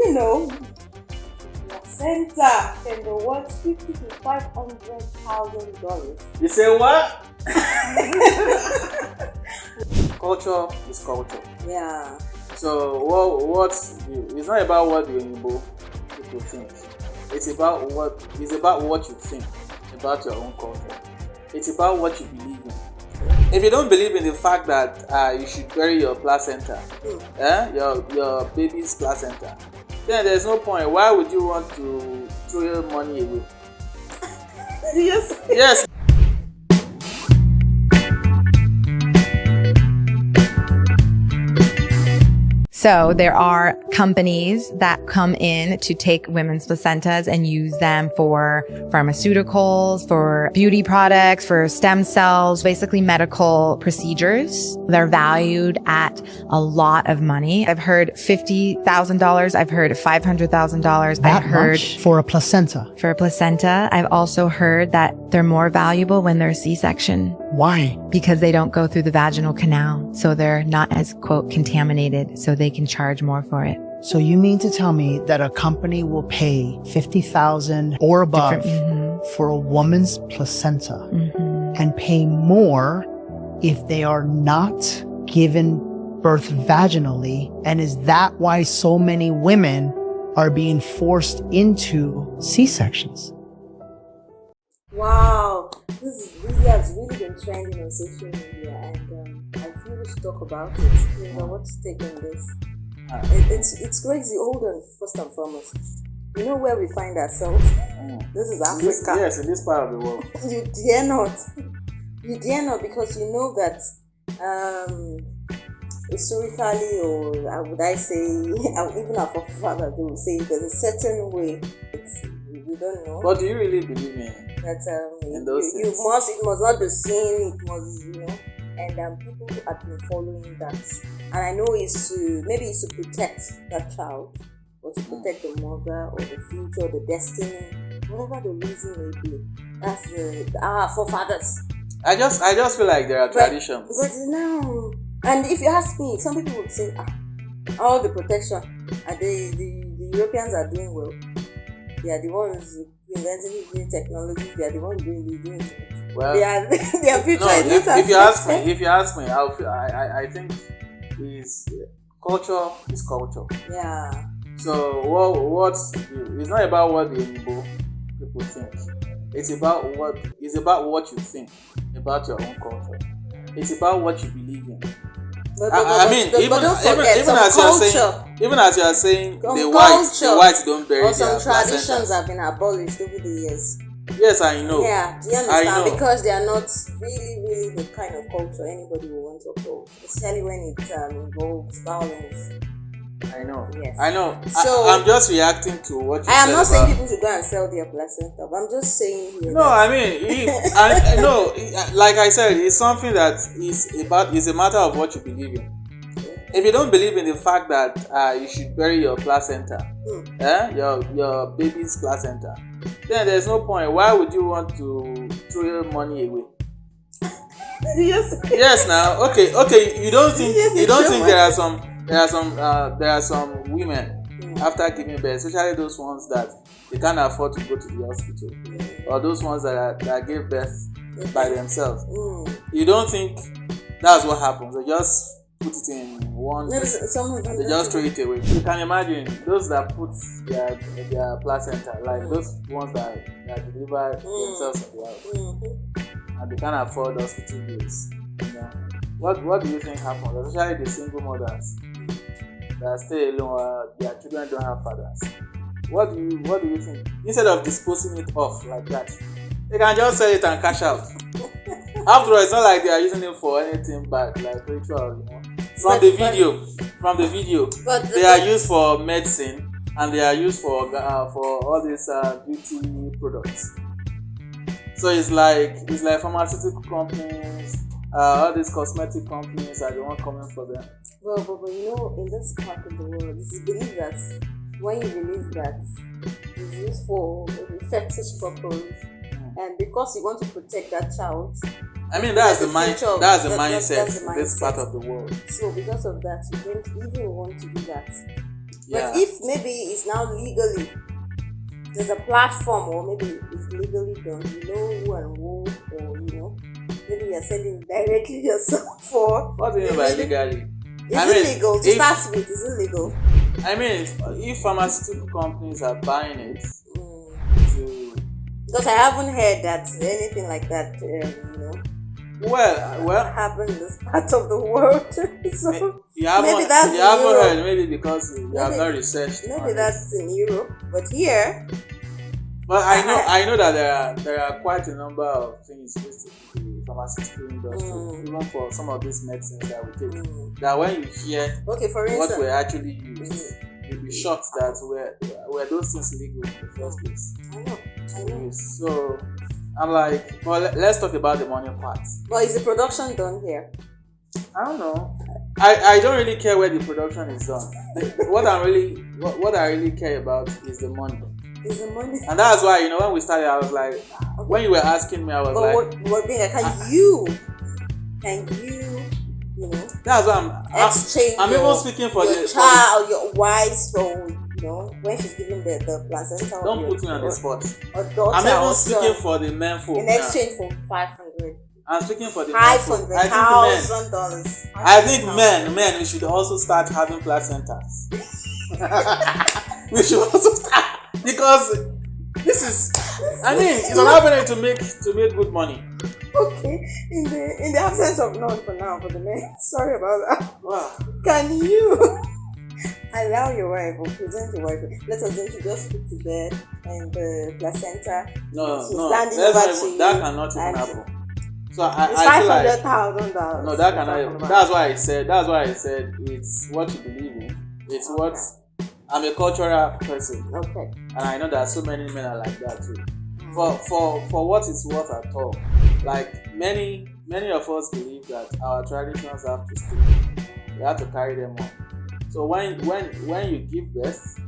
you know placenta can be worth $50,000 to $500,000? You say what? Culture is culture. Yeah. So it's not about what the Igbo people think. It's about what you think about your own culture. It's about what you believe in. If you don't believe in the fact that you should bury your placenta, your baby's placenta, then there's no point. Why would you want to throw your money away? Yes. So there are companies that come in to take women's placentas and use them for pharmaceuticals, for beauty products, for stem cells, basically medical procedures. They're valued at a lot of money. I've heard $50,000. I've heard $500,000. That much for a placenta? For a placenta. I've also heard that they're more valuable when they're C-section. Why? Because they don't go through the vaginal canal. So they're not as, quote, contaminated. So they can charge more for it. So you mean to tell me that a company will pay $50,000 or above for a woman's placenta and pay more if they are not given birth vaginally? And is that why so many women are being forced into C-sections? Wow, this video has really been trending on social media, and I feel we should talk about it. You know, what's your take on this? It's crazy. Hold on, first and foremost. You know where we find ourselves? This is Africa. Yes, in this part of the world. You dare not. You dare not, because you know that historically, or would I say, even our forefathers, they will say there's a certain way. We don't know. But do you really believe in that? In those it must not be seen. It must, and people have been following that. And I know it's to protect that child, or to protect the mother, or the future, the destiny, whatever the reason may be. That's our forefathers. I just feel like there are traditions. But now, and if you ask me, some people would say, all the protection, the Europeans are doing well. They are the ones inventing new technology. They are the ones doing it. Well, they are future. No, if you ask me, I think culture is culture. Yeah. So it's not about what the Igbo people think. It's about what you think about your own culture. It's about what you believe in. Even as you are saying, the whites don't bury their some traditions placentas. have been abolished over the years. Yes, I know. Yeah, do you understand? Because they are not really the kind of culture anybody will want to uphold, especially when it involves violence. I know. Yes. I know. So I'm just reacting to what you said. I am not saying people should go and sell their placenta, but I'm just saying here. No, I mean, like I said, it's something that is a matter of what you believe in. If you don't believe in the fact that you should bury your placenta, your baby's placenta, then there's no point. Why would you want to throw your money away? Yes. Now, okay. You don't think there are some women after giving birth, especially those ones that they can't afford to go to the hospital, or those ones that give birth by themselves. You don't think that's what happens? They just put it in one, they just throw it away. You can imagine those that put their placenta, like those ones that deliver themselves in the house, and they can't afford hospital bills. What do you think happens? Especially the single mothers that stay alone, their children don't have fathers. What do you think? Instead of disposing it off like that, they can just sell it and cash out. After all, it's not like they are using it for anything bad, like ritual, From the video, they are used for medicine, and they are used for all these beauty products. So it's like pharmaceutical companies, all these cosmetic companies are the one coming for them. But in this part of the world, it's believed that when you believe that it's used for fetish purpose, and because you want to protect that child. I mean, that's the mindset in this part of the world. So because of that, you don't even want to do that. Yeah. But if maybe it's now legally, there's a platform, or maybe it's legally done. You know who and who, or maybe you're selling directly yourself for. What do you mean by legally? It's illegal. To start with, it's illegal. I mean, if pharmaceutical companies are buying it, because I haven't heard that anything like that, well, happen in this part of the world. So you haven't heard, maybe because you have not researched. Maybe that's in Europe, but here. But I know that there are quite a number of things related to the pharmaceutical industry, even for some of these medicines that we take. That when you hear for instance, what were actually used, you'll be shocked that were those things legal in the first place. I know. So I'm like, well, let's talk about the money part. But is the production done here? I don't know. I don't really care where the production is done. What I really care about is the money. Is the money? And that's why, when we started, I was like, when you were asking me, I was can you that's why exchange I'm even speaking for your child, your wife, so when she's giving the placenta. Don't put me on the spot. Or daughter, I'm even speaking for the men folk. In exchange for $500. I'm speaking for the $500,000. I think men, we should also start having placentas. We should also start, because this is, it's an avenue to make good money. Okay, in the absence of none for now for the men. Sorry about that. Wow. Can you allow your wife or present your wife? Let us say she just put to bed and the placenta. No, that cannot even happen. So it's $500,000. No, that cannot. That's why I said it's what you believe in. It's what I'm a cultural person. Okay. And I know that so many men are like that too. For what it's worth at all. Like many of us believe that our traditions have to stay. We have to carry them on. So when you give birth,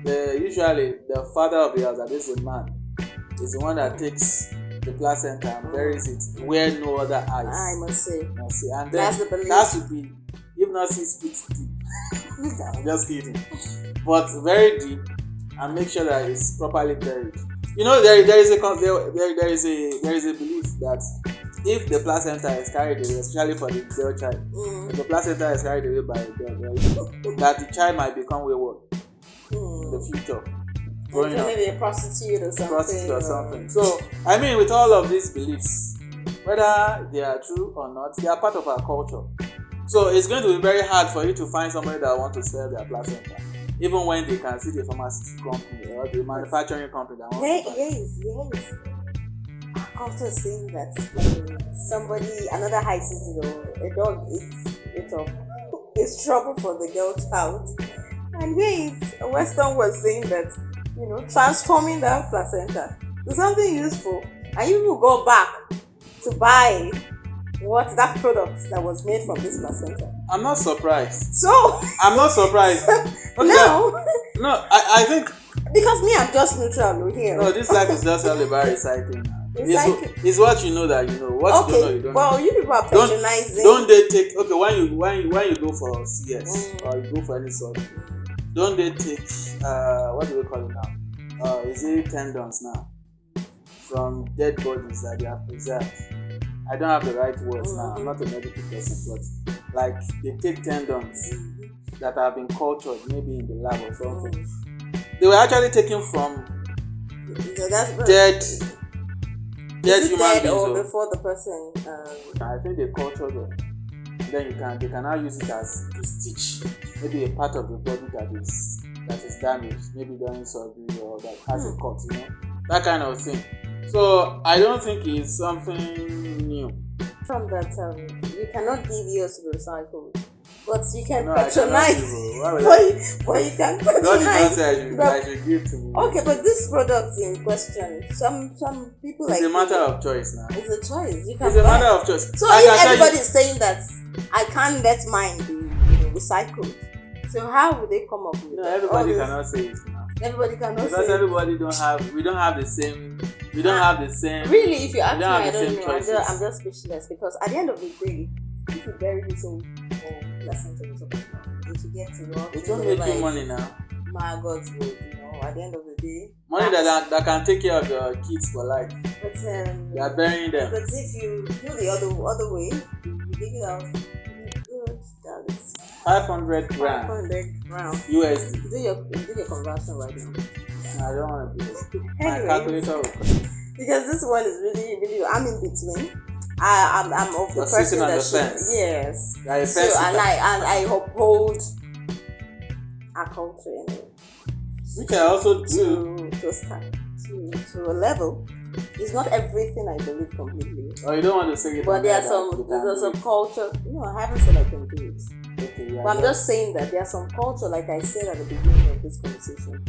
usually the father of the house, that is a man, is the one that takes the placenta and buries it where no other eyes. I must say. And then that's the belief. That should be, if not 6 feet deep. I'm just kidding. But very deep, and make sure that it's properly buried. There is a belief that if the placenta is carried away, especially for the girl child, if the placenta is carried away by a girl, that the child might become wayward in the future. Maybe a prostitute or something. So, with all of these beliefs, whether they are true or not, they are part of our culture. So it's going to be very hard for you to find somebody that wants to sell their placenta, even when they can see the pharmaceutical company or the manufacturing company that wants to buy. Yes. Our culture is saying that another high season or a dog eats it up. It's trouble for the girl child. And a Western was saying that, transforming that placenta to something useful. And you will go back to buy that product that was made from this placenta. I'm not surprised. So I'm not surprised. Okay. No, I think because I'm just neutral here. No, this life is just all about recycling. It's what you know that you know. What you don't know, you don't know. Well, you people are patronizing. Don't they take when you go for CS or you go for any sort, don't they take what do we call it now? Is it tendons now from dead bodies that they have preserved? I don't have the right words now. I'm not a medical person, but like they take tendons that have been cultured, maybe in the lab or something. They were actually taken from dead human beings. Or before the person. I think they cultured them. Then they can now use it to stitch maybe a part of the body that is damaged, maybe during surgery or that has a cut, that kind of thing. So I don't think it's something new. From that, you cannot give yours to be recycled, but you can patronize. But you can patronize. God did not say I should give to me. Okay, but this product in question, some people it's like. a matter of choice now. It's a choice. It's a matter of choice. So if everybody is saying that I can't let mine be recycled, so how would they come up with? Everybody cannot say it now. Everybody cannot say because everybody we don't have the same. We don't have the same. Really, if you ask me, I don't know. I'm just speechless because at the end of the day, if you bury this whole placenta, you get to work. It won't make you money now. my God's word, at the end of the day. Money that can take care of your kids for life. But you are burying them. But if you do the other way, you dig it out. Good. That is 500 grand. 500 grand. USD. Do your conversion right now. I don't want to do it. Anyway, My calculator. Because this one is really, I'm in between. I'm of the person that should, yes. So and I uphold our culture anyway. We can also do to a level. It's not everything I believe completely. Oh, you don't want to say it. But there's some culture. No, I haven't said I can do it. Okay, yeah, but I'm just saying that there's some culture, like I said at the beginning of this conversation.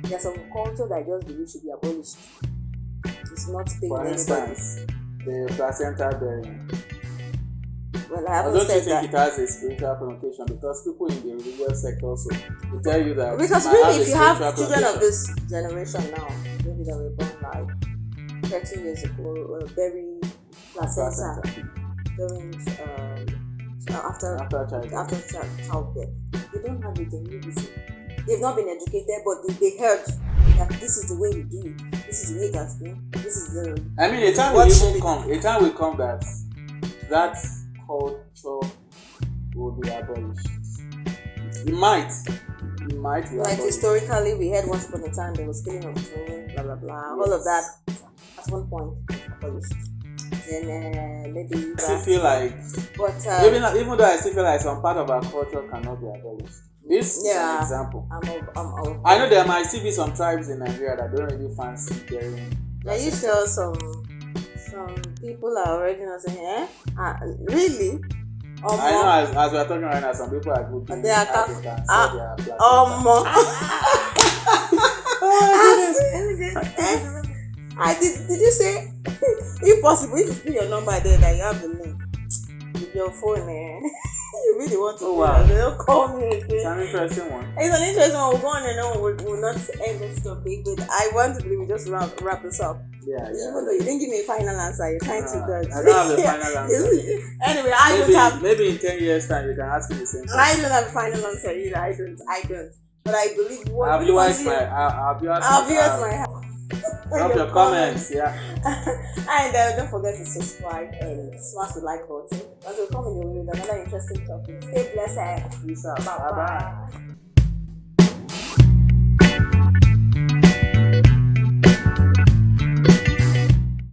There's some culture that I just believe should be abolished. It's not paying for instance, the placenta bearing. Well, I haven't don't said you think that. It has a spiritual connotation? Because people in the religious sector also will tell you that. Because really, if you have children of this generation now, maybe that were born like 30 years ago, bury placenta during after childbirth, they don't have a genuine reason. They've not been educated, but they heard that this is the way we do it. This is the way it has been. This is the. I mean, a time will come that culture will be abolished. It might be like abolished. Historically, we had once upon a time there was killing of children, blah blah blah. Yes. All of that at one point abolished. Then maybe. I still feel like, but even though I still feel like some part of our culture cannot be abolished. This is an example. I know there might still be some tribes in Nigeria that don't really fancy bearing. Are you sure some people are already not saying, really? I know as we are talking right now, some people are good. They are did you say, if possible, if you put your number there that you have the link with your phone, you really want to they don't call me again. It's an interesting one. It's an interesting one. We'll go on and on. We'll not end this topic, but I want to believe we just wrap this up. Yeah. Even though you didn't give me a final answer, you're trying to do it. I don't have a final answer. Anyway, maybe in 10 years' time you can ask me the same question. I don't have a final answer either. I don't. But I believe what Our viewers might have. Drop your comments, and don't forget to subscribe and smash the like button. As we'll come in your way with another interesting topic. Stay blessed. Peace out. Bye bye.